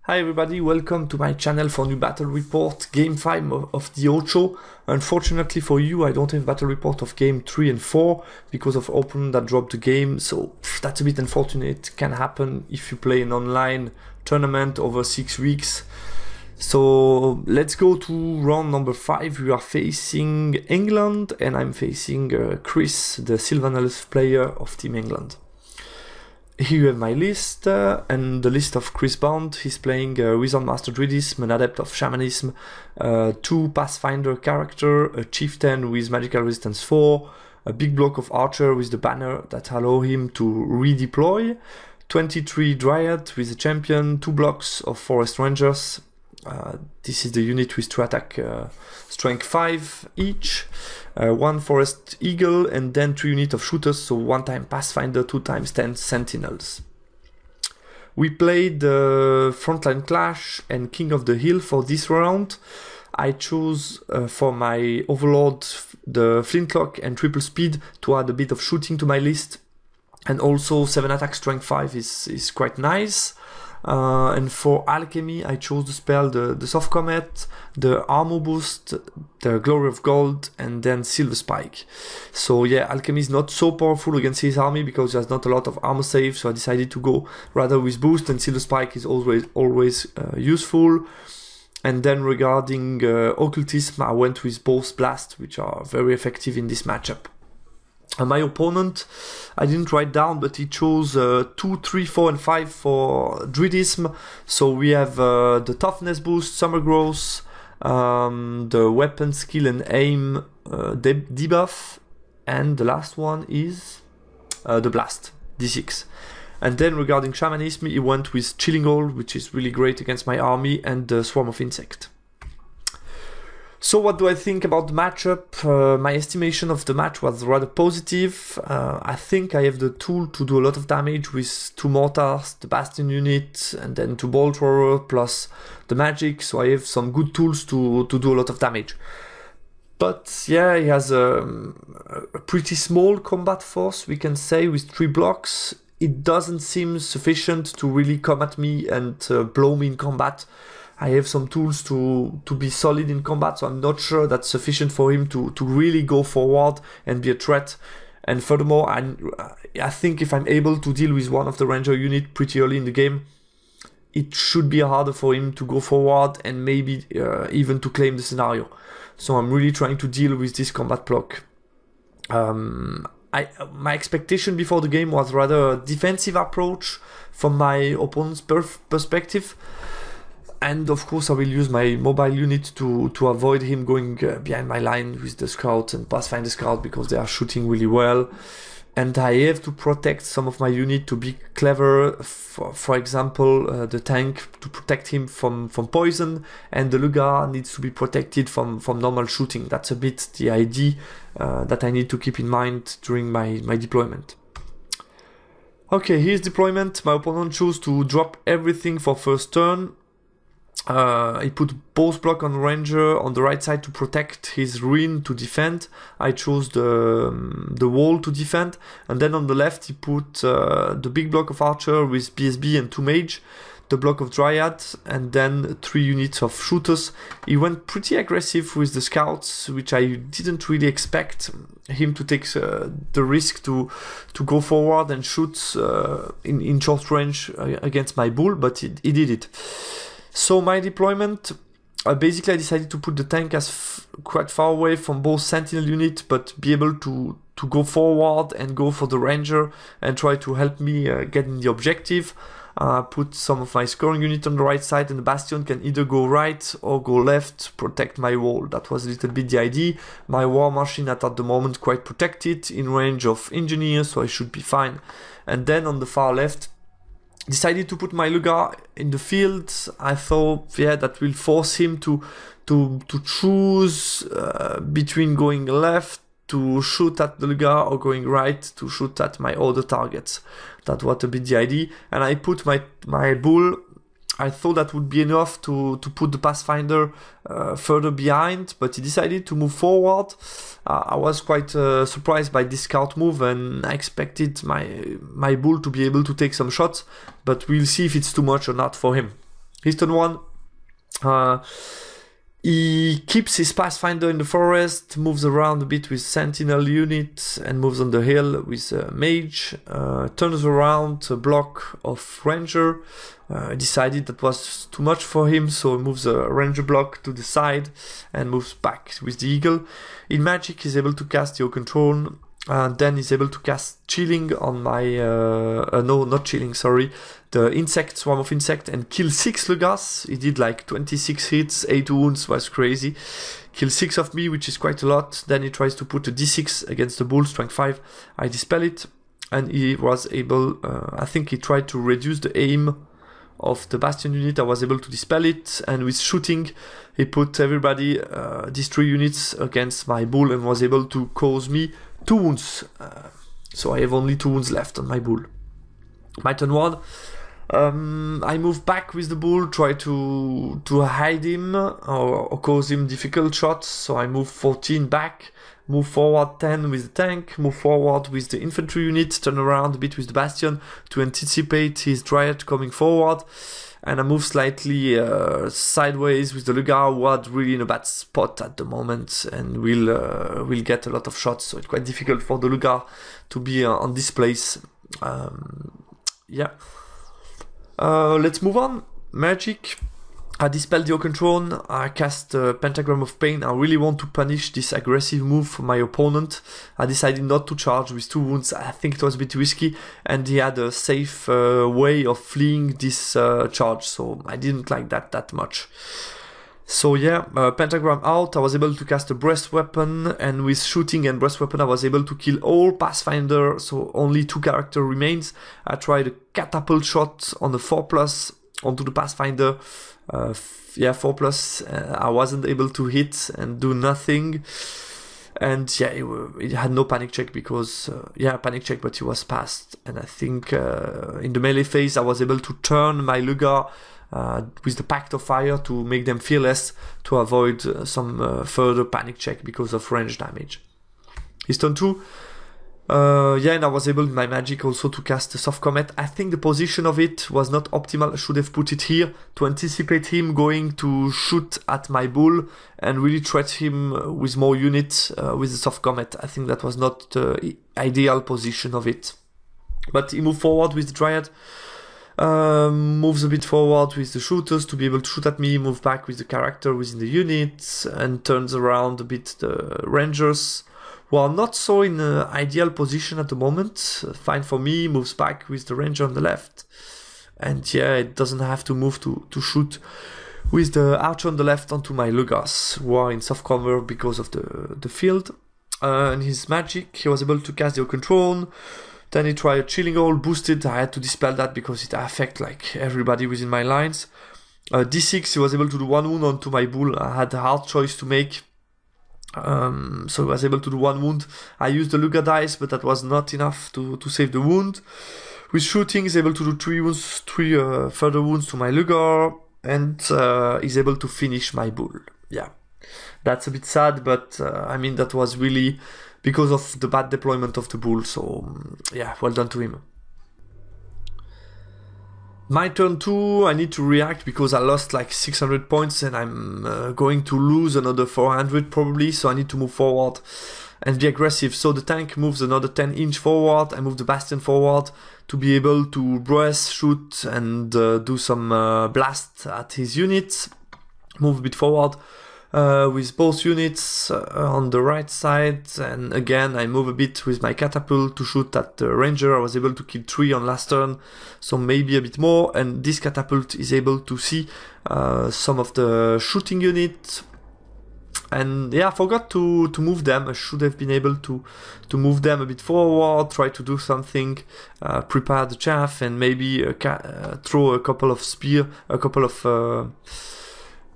Hi everybody, welcome to my channel for new battle report, game 5 of the ocho. Unfortunately for you, I don't have battle report of game 3 and 4 because of opponent that dropped the game, so that's a bit unfortunate. Can happen if you play an online tournament over 6 weeks. So let's go to round number 5. We are facing England and I'm facing Chris, the Sylvan Elves player of Team England. Here you have my list, and the list of Chris Bond. He's playing Wizard Master Druidism, an Adept of Shamanism, 2 Pathfinder character, a Chieftain with Magical Resistance 4, a big block of Archer with the banner that allow him to redeploy, 23 Dryad with a Champion, 2 blocks of Forest Rangers. This is the unit with 2 attack, strength 5 each, 1 Forest Eagle, and then 3 units of shooters, so 1 time Pathfinder, 2 times 10 Sentinels. We played Frontline Clash and King of the Hill for this round. I chose for my Overlord the Flintlock and Triple Speed to add a bit of shooting to my list, and also 7 attack strength 5 is quite nice. And for Alchemy, I chose the spell the Soft Comet, the Armor Boost, the Glory of Gold, and then Silver Spike. So yeah, Alchemy is not so powerful against his army because there's not a lot of armor save, so I decided to go rather with Boost, and Silver Spike is always useful. And then regarding Occultism, I went with both Blast, which are very effective in this matchup. My opponent, I didn't write down, but he chose 2, 3, 4, and 5 for Druidism. So we have the Toughness Boost, Summer Growth, the Weapon Skill and Aim debuff, and the last one is the Blast, D6. And then regarding Shamanism, he went with Chilling Hold, which is really great against my army, and the Swarm of Insect. So what do I think about the matchup? My estimation of the match was rather positive. I think I have the tool to do a lot of damage with 2 mortars, the Bastion unit, and then 2 Bolt Thrower plus the magic, so I have some good tools to do a lot of damage. But yeah, he has a pretty small combat force, we can say, with 3 blocks. It doesn't seem sufficient to really come at me and blow me in combat. I have some tools to be solid in combat, so I'm not sure that's sufficient for him to really go forward and be a threat. And furthermore, I think if I'm able to deal with one of the Ranger unit pretty early in the game, it should be harder for him to go forward and maybe even to claim the scenario. So I'm really trying to deal with this combat block. My expectation before the game was rather a defensive approach from my opponent's perspective. And of course I will use my mobile unit to avoid him going behind my line with the Scout and Pathfinder Scout because they are shooting really well. And I have to protect some of my unit to be clever. For example, the tank to protect him from poison, and the Lugar needs to be protected from normal shooting. That's a bit the idea that I need to keep in mind during my deployment. Okay, here's deployment. My opponent chose to drop everything for first turn. He put both block on Ranger on the right side to protect his ruin to defend. I chose the wall to defend, and then on the left he put the big block of Archer with BSB and 2 Mage, the block of Dryad, and then 3 units of shooters. He went pretty aggressive with the Scouts, which I didn't really expect him to take the risk to go forward and shoot in short range against my bull, but he did it. So my deployment, basically I decided to put the tank as quite far away from both Sentinel unit, but be able to go forward and go for the Ranger and try to help me get in the objective. Put some of my scoring unit on the right side, and the Bastion can either go right or go left, protect my wall. That was a little bit the idea. My War Machine at the moment quite protected, in range of Engineers, so I should be fine. And then on the far left, decided to put my Lugar in the field. I thought, yeah, that will force him to choose between going left to shoot at the Lugar or going right to shoot at my other targets. That was a bit the idea. And I put my bull. I thought that would be enough to put the Pathfinder further behind, but he decided to move forward. I was quite surprised by this scout move, and I expected my bull to be able to take some shots, but we'll see if it's too much or not for him. His turn 1. He keeps his Pathfinder in the forest, moves around a bit with Sentinel unit, and moves on the hill with Mage. Turns around a block of Ranger. Decided that was too much for him, so he moves a Ranger block to the side and moves back with the Eagle. In Magic, he's able to cast the Oaken Throne. And then he's able to cast Chilling on my... no, not Chilling, sorry. The insect, Swarm of Insect, and kill 6 Lugas. He did like 26 hits, 8 wounds, was crazy. Kill 6 of me, which is quite a lot. Then he tries to put a d6 against the bull, strength 5. I dispel it. And he was able... I think he tried to reduce the aim of the Bastion unit. I was able to dispel it, and with shooting he put everybody, these 3 units against my bull, and was able to cause me 2 wounds. So I have only 2 wounds left on my bull. My turn 1. I move back with the bull, try to hide him or cause him difficult shots. So I move 14 back, move forward 10 with the tank, move forward with the infantry unit, turn around a bit with the Bastion to anticipate his Dryad coming forward. And I move slightly sideways with the Lugar, who are really in a bad spot at the moment, and will get a lot of shots. So it's quite difficult for the Lugar to be on this place. Yeah. Let's move on. Magic. I dispel the Oaken Throne. I cast Pentagram of Pain. I really want to punish this aggressive move from my opponent. I decided not to charge with 2 wounds. I think it was a bit risky, and he had a safe way of fleeing this charge, so I didn't like that much. So yeah, Pentagram out. I was able to cast a Breast Weapon, and with shooting and Breast Weapon I was able to kill all Pathfinder, so only 2 character remains. I tried a Catapult shot on the 4+ onto the Pathfinder. 4+. I wasn't able to hit and do nothing. And yeah, it had no panic check because, panic check, but he was passed. And I think in the melee phase I was able to turn my Lugar with the Pact of Fire to make them fearless, to avoid some further panic check because of range damage. His turn 2. And I was able in my magic also to cast a Soft Comet. I think the position of it was not optimal. I should have put it here to anticipate him going to shoot at my bull and really threat him with more units with the Soft Comet. I think that was not the ideal position of it. But he moved forward with the Dryad. Moves a bit forward with the shooters to be able to shoot at me, move back with the character within the unit, and turns around a bit the Rangers. Well, not so in an ideal position at the moment. Fine for me, moves back with the Ranger on the left. And yeah, it doesn't have to move to shoot with the Archer on the left onto my Lugars, who are in soft cover because of the field. And his magic, he was able to cast the Oaken Throne. Then he tried a Chilling Hole, boosted. I had to dispel that because it affects like everybody within my lines. D6, he was able to do 1 wound onto my bull. I had a hard choice to make. So I was able to do 1 wound. I used the Lugar dice, but that was not enough to save the wound. With shooting, he's able to do 3 wounds, 3 further wounds to my Lugar, and he's able to finish my bull. Yeah, that's a bit sad, but I mean that was really because of the bad deployment of the bull. So yeah, well done to him. My turn 2, I need to react because I lost like 600 points and I'm going to lose another 400 probably, so I need to move forward and be aggressive. So the tank moves another 10 inch forward, I move the Bastion forward to be able to breast, shoot and do some blast at his units. Move a bit forward with both units on the right side, and again I move a bit with my catapult to shoot at the Ranger. I was able to kill 3 on last turn, so maybe a bit more, and this catapult is able to see some of the shooting unit. And yeah, I forgot to move them. I should have been able to move them a bit forward, try to do something, prepare the chaff, and maybe throw a couple of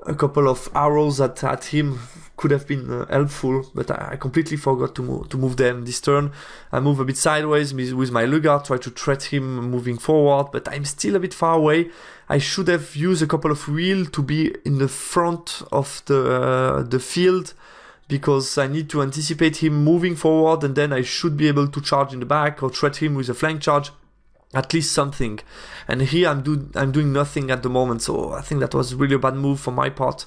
a couple of arrows at him could have been helpful, but I completely forgot to move them this turn. I move a bit sideways with my Lugar, try to threat him moving forward, but I'm still a bit far away. I should have used a couple of wheels to be in the front of the field, because I need to anticipate him moving forward, and then I should be able to charge in the back or threat him with a flank charge. at least something. And here I'm doing nothing at the moment, so I think that was really a bad move for my part.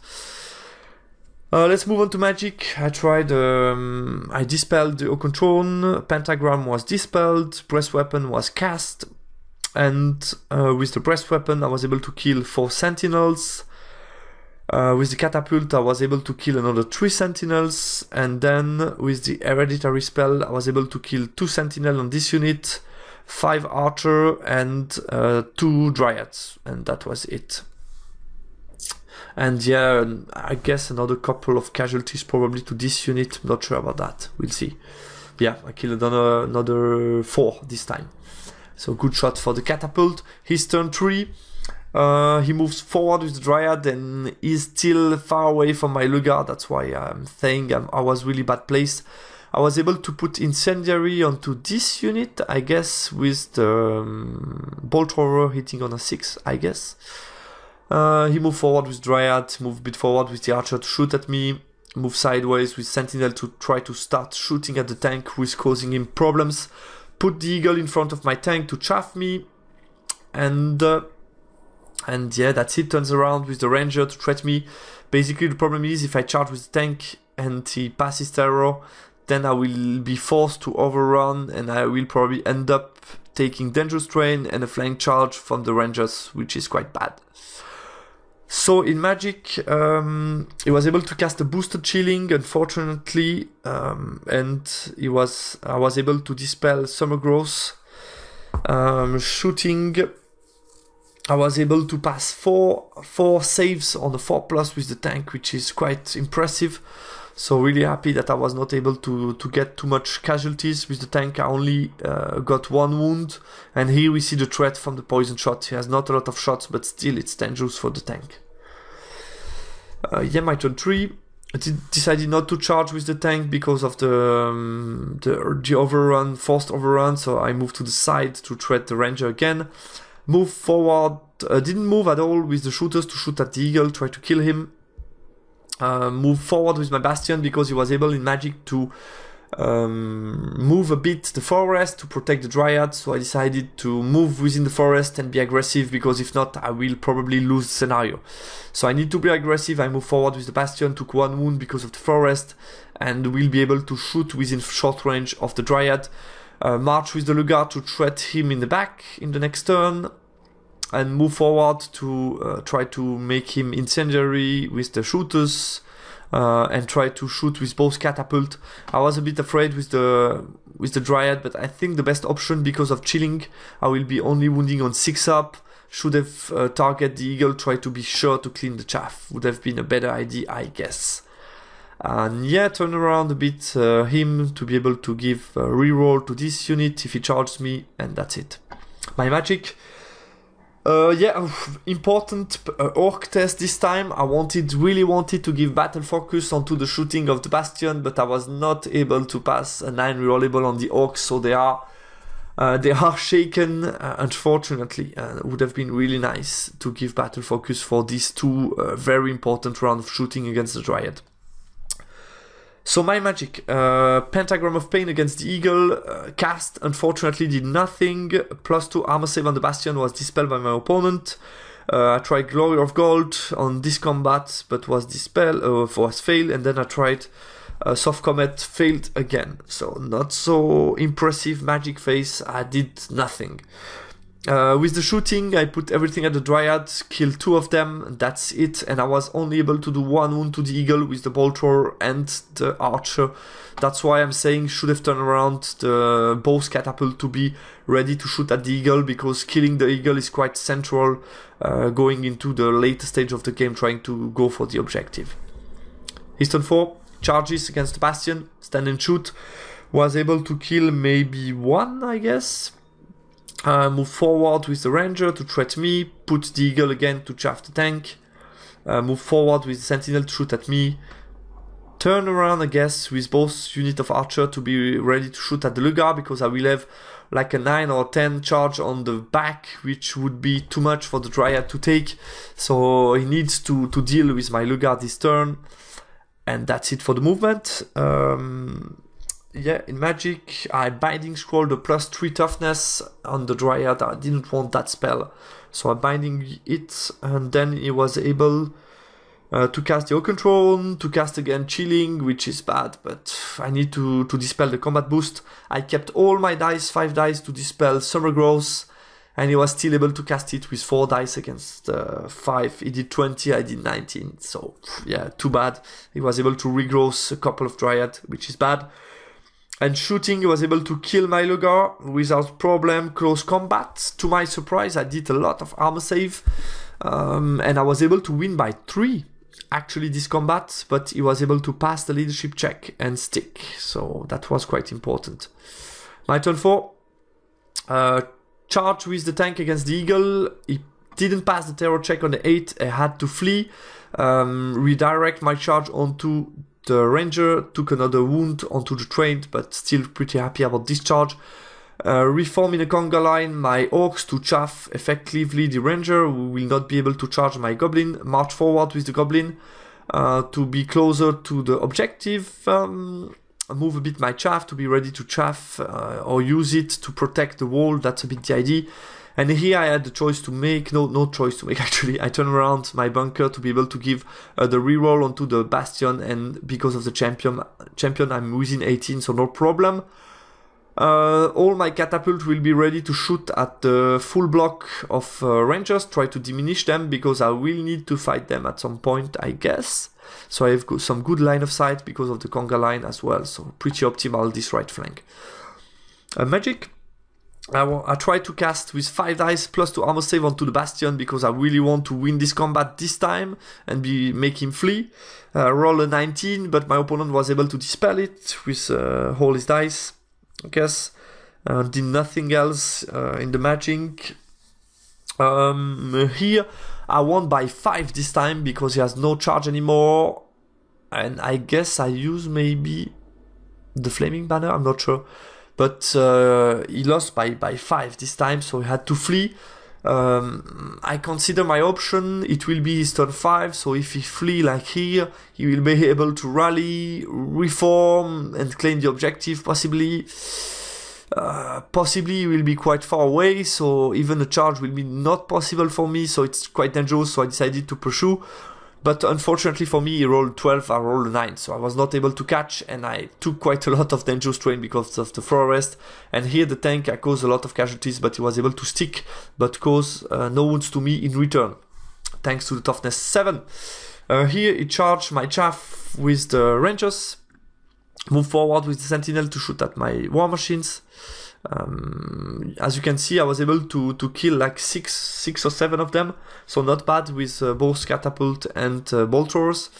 Let's move on to magic. I tried, I dispelled the Ocontrone, Pentagram was dispelled, Breast Weapon was cast, and with the Breast Weapon I was able to kill 4 Sentinels. With the Catapult I was able to kill another 3 Sentinels, and then with the Hereditary spell I was able to kill 2 Sentinels on this unit, 5 Archer, and 2 Dryads, and that was it. And yeah, I guess another couple of casualties probably to this unit. Not sure about that. We'll see. Yeah, I killed another 4 this time. So good shot for the Catapult. His turn 3. He moves forward with the Dryad and is still far away from my Lugar. That's why I'm saying I was really bad placed. I was able to put Incendiary onto this unit, I guess, with the Bolt Thrower hitting on a 6, I guess. He moved forward with Dryad, moved a bit forward with the Archer to shoot at me, moved sideways with Sentinel to try to start shooting at the tank who is causing him problems, put the Eagle in front of my tank to chaff me, and yeah, that's it. Turns around with the Ranger to threat me. Basically the problem is if I charge with the tank and he passes terror, then I will be forced to overrun and I will probably end up taking Dangerous Terrain and a flank charge from the Rangers, which is quite bad. So in Magic, he was able to cast a boosted Chilling, unfortunately, and I was able to dispel Summer Growth. Shooting, I was able to pass four saves on the 4+ with the tank, which is quite impressive. So really happy that I was not able to get too much casualties with the tank. I only got 1 wound, and here we see the threat from the poison shot. He has not a lot of shots, but still it's dangerous for the tank. Yeah, my turn 3. I decided not to charge with the tank because of the overrun, forced overrun, so I moved to the side to threat the Ranger again. Move forward, didn't move at all with the shooters to shoot at the Eagle, try to kill him. Move forward with my Bastion because he was able in Magic to move a bit the forest to protect the Dryad, so I decided to move within the forest and be aggressive because if not I will probably lose the scenario. So I need to be aggressive. I move forward with the Bastion, took 1 wound because of the forest, and will be able to shoot within short range of the Dryad. March with the Lugar to threat him in the back in the next turn, and move forward to try to make him incendiary with the shooters, and try to shoot with both Catapult. I was a bit afraid with the Dryad, but I think the best option because of Chilling, I will be only wounding on 6 up. Should have target the Eagle, try to be sure to clean the chaff. Would have been a better idea, I guess. And yeah, turn around a bit him to be able to give a reroll to this unit if he charges me, and that's it. My Magic. Yeah, important Orc test this time. I really wanted to give battle focus onto the shooting of the Bastion, but I was not able to pass a 9 rerollable on the Orcs, so they are shaken, unfortunately. It would have been really nice to give battle focus for these 2 very important rounds of shooting against the Dryad. So my Magic, Pentagram of Pain against the Eagle, cast, unfortunately did nothing. +2 armor save on the Bastion was dispelled by my opponent. I tried Glory of Gold on this combat, but was failed, and then I tried Soft Comet, failed again. So not so impressive Magic phase, I did nothing. With the shooting, I put everything at the Dryad, killed 2 of them, that's it, and I was only able to do 1 wound to the Eagle with the Bolt Thrower and the Archer. That's why I'm saying should have turned around the both Catapult to be ready to shoot at the Eagle, because killing the Eagle is quite central going into the later stage of the game, trying to go for the objective. His turn 4, charges against the Bastion, stand and shoot, was able to kill maybe 1, I guess. Move forward with the Ranger to threat me, put the Eagle again to chaff the tank, move forward with the Sentinel to shoot at me, turn around I guess with both unit of Archer to be ready to shoot at the Lugar, because I will have like a 9 or 10 charge on the back, which would be too much for the Dryad to take, so he needs to deal with my Lugar this turn, and that's it for the movement. yeah, in Magic, I Binding Scroll the +3 toughness on the Dryad. I didn't want that spell, so I Binding it, and then he was able to cast the Oakenthorn, to cast again Chilling, which is bad, but I need to dispel the combat boost. I kept all my dice, 5 dice, to dispel Summer Growth, and he was still able to cast it with 4 dice against 5. He did 20, I did 19, so yeah, too bad. He was able to regrowth a couple of Dryad, which is bad. And shooting, he was able to kill my Lugar without problem, close combat. To my surprise, I did a lot of armor save, and I was able to win by 3. Actually this combat, but he was able to pass the leadership check and stick, so that was quite important. My turn 4, charge with the tank against the Eagle. He didn't pass the terror check on the 8, I had to flee, redirect my charge onto the Ranger, took another wound onto the trained, but still pretty happy about this charge. Reform in a conga line my Orcs to chaff effectively the Ranger, who will not be able to charge my Goblin. March forward with the Goblin to be closer to the objective. Move a bit my chaff to be ready to chaff or use it to protect the wall. That's a bit the idea. And here I had the choice to make, no choice to make actually. I turn around my bunker to be able to give the reroll onto the Bastion, and because of the champion I'm within 18, so no problem. All my catapult will be ready to shoot at the full block of Rangers, try to diminish them, because I will need to fight them at some point, I guess. So I have some good line of sight because of the conga line as well, so pretty optimal this right flank. Magic, I try to cast with 5 dice +2 armor save onto the Bastion, because I really want to win this combat this time and make him flee. Roll a 19, but my opponent was able to dispel it with all his dice. I guess did nothing else in the Magic. Here I won by 5 this time because he has no charge anymore, and I guess I use maybe the Flaming Banner, I'm not sure, but he lost by 5 this time, so he had to flee. I consider my option, it will be his turn 5, so if he flee like here, he will be able to rally, reform, and claim the objective, possibly. Possibly he will be quite far away, so even a charge will be not possible for me, so it's quite dangerous, so I decided to pursue. But unfortunately for me, he rolled 12, I rolled 9, so I was not able to catch, and I took quite a lot of dangerous strain because of the forest. And here the tank, I caused a lot of casualties, but he was able to stick, but cause no wounds to me in return, thanks to the toughness 7. Here he charged my chaff with the Rangers, move forward with the Sentinel to shoot at my war machines. As you can see, I was able to kill like 6 or 7 of them, so not bad with both catapult and bolt throwers.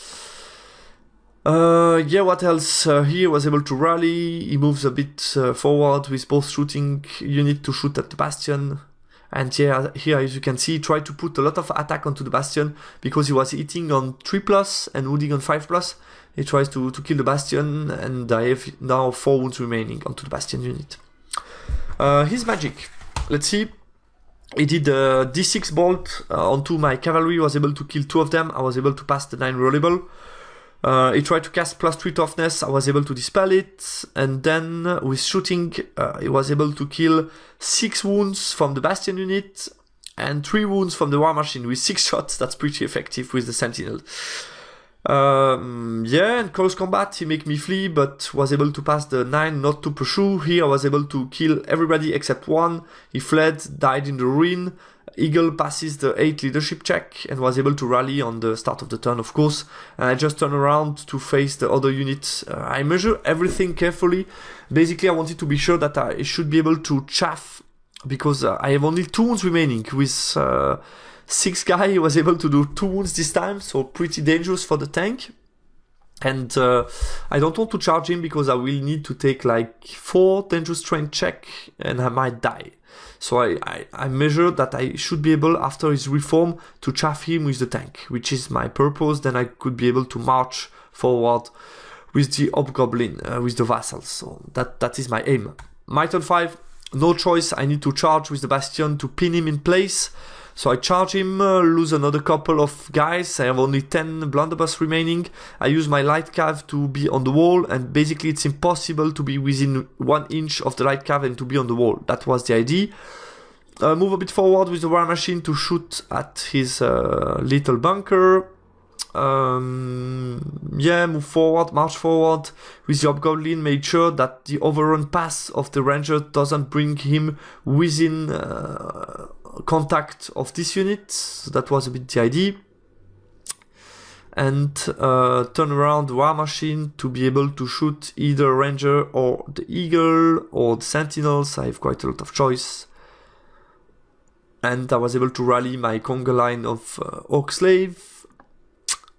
Yeah, what else? He was able to rally, he moves a bit forward with both shooting unit to shoot at the Bastion. And yeah, here as you can see, he tried to put a lot of attack onto the Bastion because he was hitting on 3+ and wounding on 5+. He tries to kill the Bastion, and I have now 4 wounds remaining onto the Bastion unit. His Magic, let's see. He did a D6 bolt onto my cavalry, was able to kill 2 of them. I was able to pass the 9 rollable. He tried to cast +3 toughness, I was able to dispel it, and then with shooting, he was able to kill 6 wounds from the Bastion unit and 3 wounds from the War Machine with 6 shots. That's pretty effective with the Sentinel. Yeah, in close combat he made me flee, but was able to pass the 9 not to pursue. Here I was able to kill everybody except 1. He fled, died in the ruin. Eagle passes the 8 leadership check and was able to rally on the start of the turn, of course. And I just turn around to face the other units. I measure everything carefully. Basically I wanted to be sure that I should be able to chaff, because I have only 2 wounds remaining. With 6 guy, he was able to do 2 wounds this time, so pretty dangerous for the tank. And I don't want to charge him because I will need to take like 4 dangerous strength check and I might die. So I measured that I should be able, after his reform, to chaff him with the tank, which is my purpose. Then I could be able to march forward with the Hobgoblin, with the vassals. So that is my aim. My turn 5, no choice, I need to charge with the Bastion to pin him in place. So I charge him, lose another couple of guys. I have only 10 blunderbuss remaining. I use my light cav to be on the wall, and basically it's impossible to be within 1 inch of the light cav and to be on the wall. That was the idea. Move a bit forward with the war machine to shoot at his little bunker. Yeah, move forward, march forward with the hobgoblin, made sure that the overrun pass of the ranger doesn't bring him within contact of this unit. So that was a bit the idea. And turn around the war machine to be able to shoot either ranger or the eagle or the sentinels. I have quite a lot of choice. And I was able to rally my conga line of orc slave.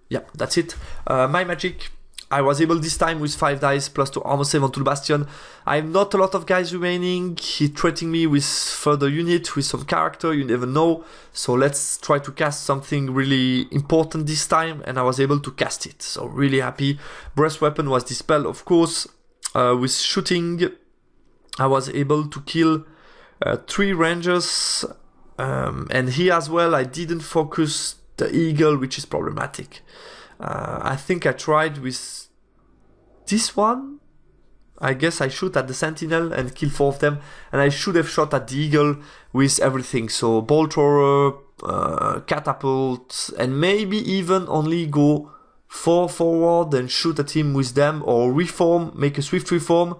Yeah, that's it. My magic, I was able this time with 5 dice plus 2 armor save onto the bastion. I have not a lot of guys remaining. He threatening me with further unit, with some character, you never know. So let's try to cast something really important this time, and I was able to cast it. So really happy. Breast weapon was dispelled, of course. With shooting, I was able to kill 3 rangers. And here as well, I didn't focus the eagle, which is problematic. I think I tried with this one. I guess I shoot at the sentinel and kill 4 of them, and I should have shot at the eagle with everything. So bolt thrower, catapult, and maybe even only go 4 forward and shoot at him with them, or reform, make a swift reform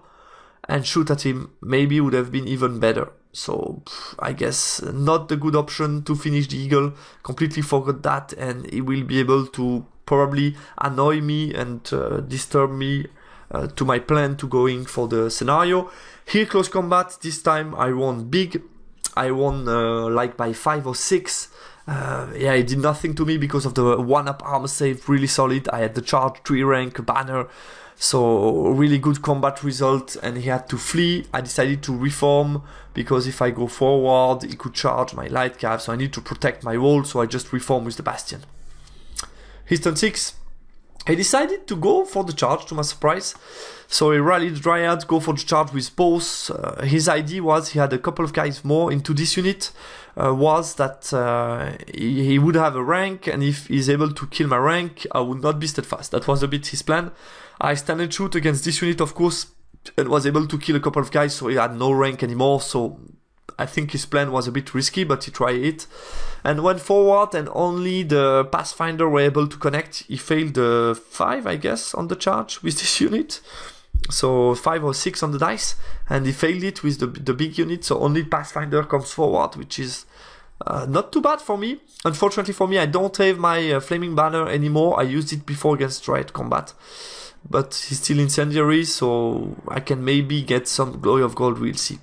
and shoot at him. Maybe would have been even better. So I guess not the good option to finish the eagle. Completely forgot that, and he will be able to probably annoy me and disturb me to my plan to going for the scenario. Here close combat, this time I won big. I won like by 5 or 6. Yeah, it did nothing to me because of the 1-up armor save, really solid. I had the charge 3 rank banner. So really good combat result, and he had to flee. I decided to reform because if I go forward, he could charge my light cav, so I need to protect my wall, so I just reform with the bastion. His turn 6. I decided to go for the charge, to my surprise. So he rallied Dryad, go for the charge with both. His idea was, he had a couple of guys more into this unit, was that he would have a rank, and if he's able to kill my rank, I would not be steadfast. That was a bit his plan. I stand and shoot against this unit, of course, and was able to kill a couple of guys, so he had no rank anymore, so I think his plan was a bit risky, but he tried it. And went forward, and only the Pathfinder were able to connect. He failed the 5, I guess, on the charge with this unit. So 5 or 6 on the dice, and he failed it with the big unit, so only Pathfinder comes forward, which is not too bad for me. Unfortunately for me, I don't have my Flaming Banner anymore. I used it before against Dryad combat, but he's still incendiary, so I can maybe get some Glory of Gold, we'll see.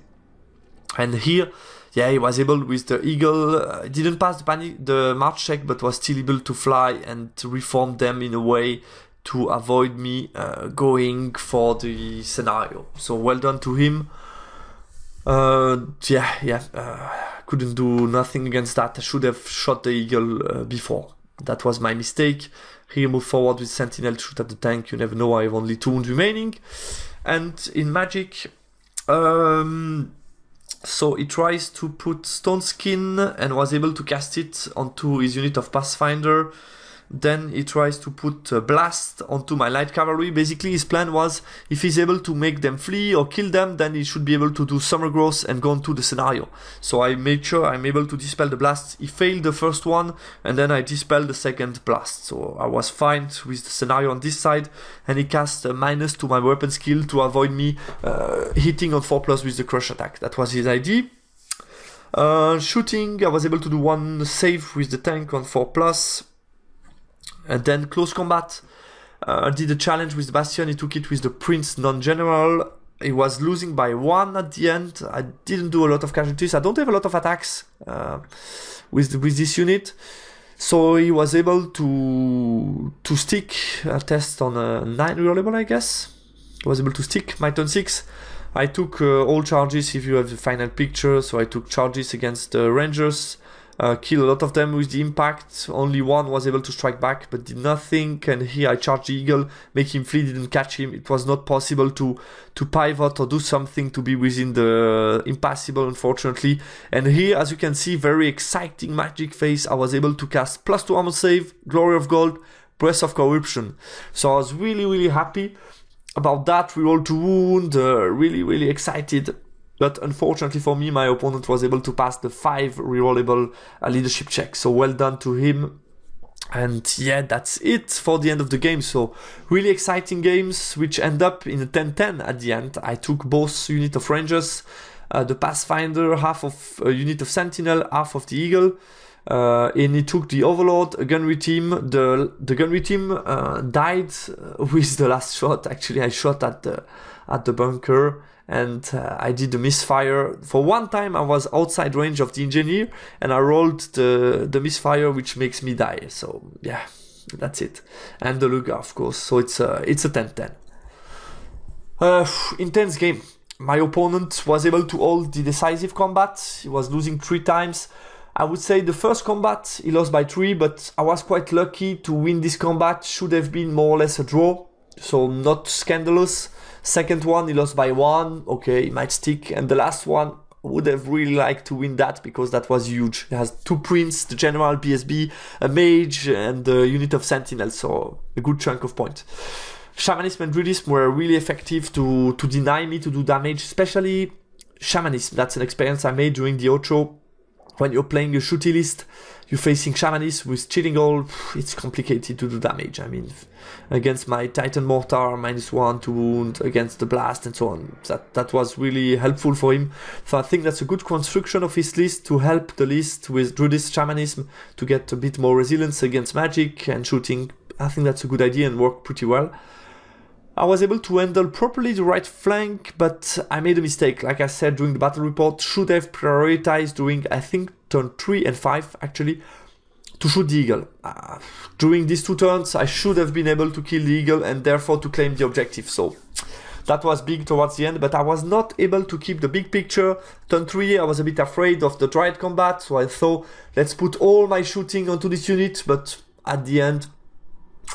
And here, yeah, he was able with the eagle, didn't pass the march check, but was still able to fly and to reform them in a way to avoid me going for the scenario. So well done to him. Couldn't do nothing against that. I should have shot the eagle before. That was my mistake. Here move forward with sentinel to shoot at the tank. You never know, I have only 2 wounds remaining. And in magic, so he tries to put Stone Skin and was able to cast it onto his unit of Pathfinder. Then he tries to put Blast onto my light cavalry. Basically his plan was, if he's able to make them flee or kill them, then he should be able to do Summer Growth and go into the scenario. So I made sure I'm able to dispel the blast. He failed the first one, and then I dispelled the second blast. So I was fine with the scenario on this side, and he cast a minus to my weapon skill to avoid me hitting on 4+ with the crush attack. That was his idea. Shooting, I was able to do 1 save with the tank on 4+. And then close combat, I did a challenge with the Bastion. He took it with the Prince non-general. He was losing by 1 at the end. I didn't do a lot of casualties. I don't have a lot of attacks with this unit. So he was able to stick a test on a 9 rollable, I guess. He was able to stick my turn 6. I took all charges if you have the final picture. So I took charges against the Rangers, kill a lot of them with the impact. Only one was able to strike back, but did nothing. And here I charged the eagle, make him flee, didn't catch him. It was not possible to pivot or do something to be within the impassable, unfortunately. And here, as you can see, very exciting magic phase. I was able to cast +2 armor save, Glory of Gold, Breath of Corruption. So I was really happy about that. Reroll to wound, really excited. But unfortunately for me, my opponent was able to pass the 5 rerollable leadership check. So well done to him. And yeah, that's it for the end of the game. So really exciting games, which end up in a 10-10 at the end. I took both unit of Rangers, the Pathfinder, half of a unit of Sentinel, half of the Eagle. And he took the Overlord, a gunnery team. The gunnery team died with the last shot. Actually, I shot at the bunker. And I did the misfire. For one time I was outside range of the engineer and I rolled the misfire, which makes me die. So yeah, that's it. And the Luga, of course. So it's a 10-10. Intense game. My opponent was able to hold the decisive combat. He was losing 3 times. I would say the first combat he lost by 3, but I was quite lucky to win this combat. Should have been more or less a draw, so not scandalous. Second one, he lost by 1. Okay, he might stick. And the last one, would have really liked to win that because that was huge. He has 2 prints, the general BSB, a mage, and a unit of sentinels, so a good chunk of points. Shamanism and Druidism were really effective to deny me to do damage, especially Shamanism. That's an experience I made during the ocho. When you're playing a shooty list, you're facing Shamanism with Chilling All, it's complicated to do damage. I mean, against my Titan Mortar, -1 to wound, against the Blast and so on. That was really helpful for him. So I think that's a good construction of his list to help the list with Druidist Shamanism to get a bit more resilience against magic and shooting. I think that's a good idea and worked pretty well. I was able to handle properly the right flank, but I made a mistake. Like I said during the battle report, should have prioritized during, I think, turn 3 and 5, actually, to shoot the eagle. During these 2 turns, I should have been able to kill the eagle and therefore to claim the objective. So that was big towards the end, but I was not able to keep the big picture. Turn 3, I was a bit afraid of the Dryad combat, so I thought, let's put all my shooting onto this unit, but at the end,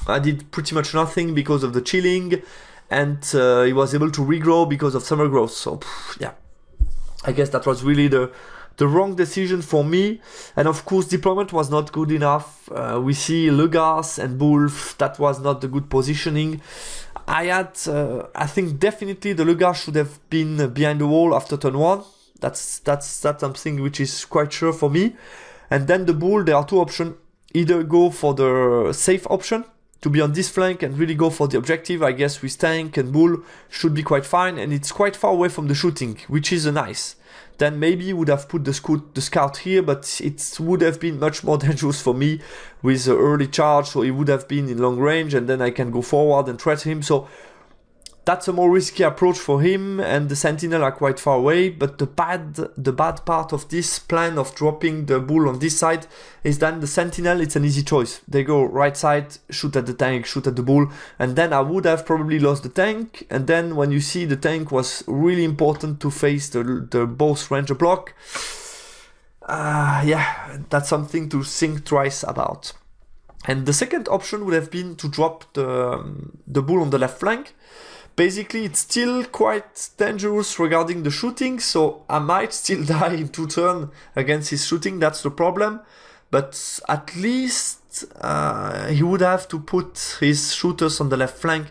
I did pretty much nothing because of the chilling, and he was able to regrow because of summer growth. So yeah, I guess that was really the wrong decision for me. And of course, deployment was not good enough. We see Lugas and Wolf, that was not the good positioning. I think definitely the Lugas should have been behind the wall after turn 1. That's something which is quite sure for me. And then the Bull, there are 2 options. Either go for the safe option, to be on this flank and really go for the objective. I guess with tank and bull should be quite fine, and it's quite far away from the shooting, which is nice. Then maybe you would have put the scout here, but it would have been much more dangerous for me with the early charge, so he would have been in long range and then I can go forward and threat him. So that's a more risky approach for him, and the sentinel are quite far away. But the bad part of this plan of dropping the bull on this side is then the sentinel, it's an easy choice. They go right side, shoot at the tank, shoot at the bull, and then I would have probably lost the tank. And then when you see the tank was really important to face the both ranger block, yeah, that's something to think twice about. And the second option would have been to drop the bull on the left flank. Basically, it's still quite dangerous regarding the shooting, so I might still die in 2 turns against his shooting, that's the problem. But at least he would have to put his shooters on the left flank.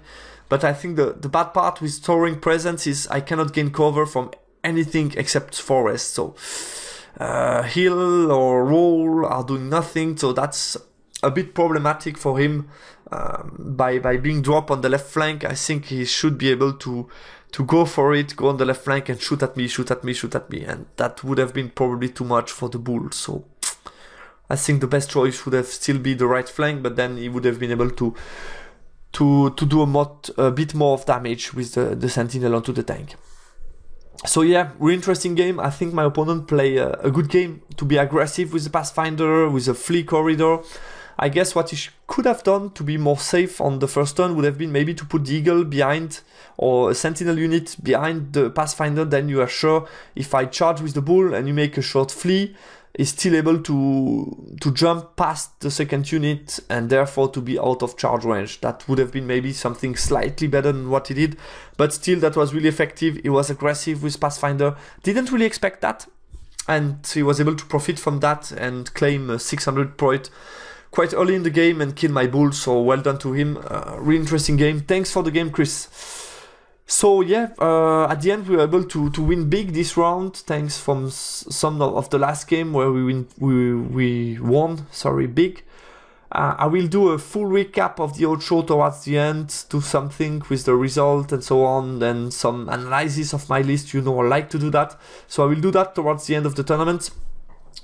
But I think the bad part with storing presence is I cannot gain cover from anything except forest. So heal or roll are doing nothing, so that's a bit problematic for him. By being dropped on the left flank, I think he should be able to go for it, go on the left flank and shoot at me, and that would have been probably too much for the bull. So I think the best choice would have still be the right flank, but then he would have been able to do a bit more of damage with the sentinel onto the tank. So yeah, really interesting game. I think my opponent played a good game to be aggressive with the Pathfinder, with a flea corridor. I guess what he could have done to be more safe on the first turn would have been maybe to put the eagle behind or a sentinel unit behind the Pathfinder. Then you are sure if I charge with the bull and you make a short flee, is still able to jump past the second unit and therefore to be out of charge range. That would have been maybe something slightly better than what he did, but still that was really effective. He was aggressive with Pathfinder, didn't really expect that, and he was able to profit from that and claim a 600 point quite early in the game and kill my bull, so well done to him. Really interesting game. Thanks for the game, Chris. So yeah, at the end we were able to win big this round, thanks from some of the last game where we won big. I will do a full recap of the ocho towards the end, do something with the result and so on, and some analysis of my list. You know I like to do that, so I will do that towards the end of the tournament.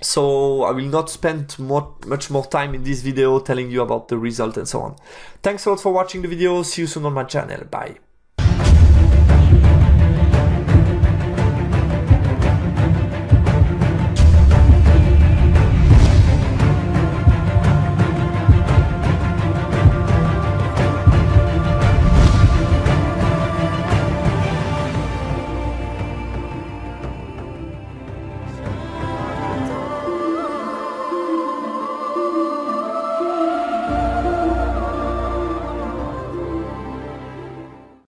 So I will not spend much more time in this video telling you about the result and so on. Thanks a lot for watching the video. See you soon on my channel. Bye.